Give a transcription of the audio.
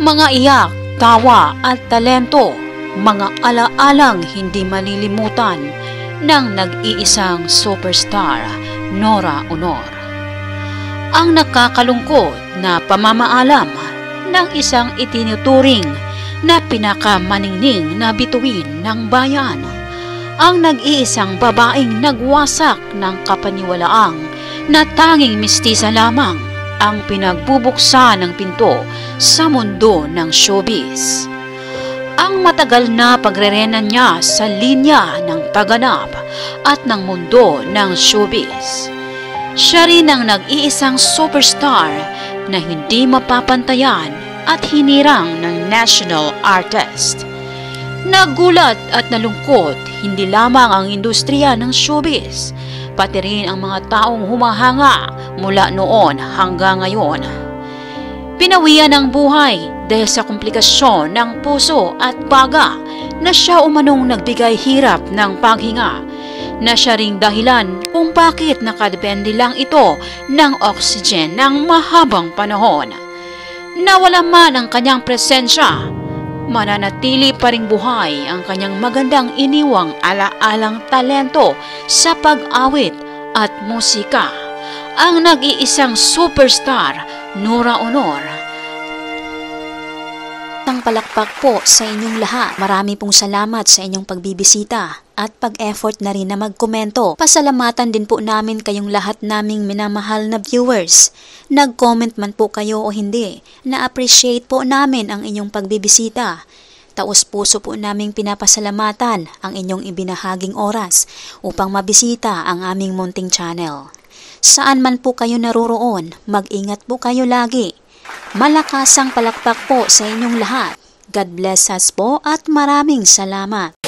Mga iyak, tawa at talento, mga alaalang hindi malilimutan ng nag-iisang superstar, Nora Aunor. Ang nakakalungkot na pamamaalam ng isang itinuturing na pinakamaningning na bituin ng bayan, ang nag-iisang babaeng nagwasak ng kapaniwalaang na tanging mistisa lamang ang pinagbubuksan ng pinto sa mundo ng showbiz. Ang matagal na pagrerena niya sa linya ng pagganap at ng mundo ng showbiz. Siya rin ang nag-iisang superstar na hindi mapapantayan at hinirang ng national artist. Nagulat at nalungkot hindi lamang ang industriya ng showbiz, pati rin ang mga taong humahanga mula noon hanggang ngayon. Pinawian ng buhay dahil sa komplikasyon ng puso at baga na siya umanong nagbigay hirap ng paghinga, na siya ring dahilan kung bakit nakadepende lang ito ng oxygen ng mahabang panahon. Nawala man ang kanyang presensya, mananatili pa ring buhay ang kanyang magandang iniwang alaalang talento sa pag-awit at musika. Ang nag-iisang superstar, Nora Aunor. Ang palakpak po sa inyong lahat. Marami pong salamat sa inyong pagbibisita at pag-effort na rin na magkomento. Pasalamatan din po namin kayong lahat naming minamahal na viewers. Nag-comment man po kayo o hindi, na-appreciate po namin ang inyong pagbibisita. Taos puso po naming pinapasalamatan ang inyong ibinahaging oras upang mabisita ang aming munting channel. Saan man po kayo naroroon, mag-ingat po kayo lagi. Malakasang palakpak po sa inyong lahat. God bless us po at maraming salamat.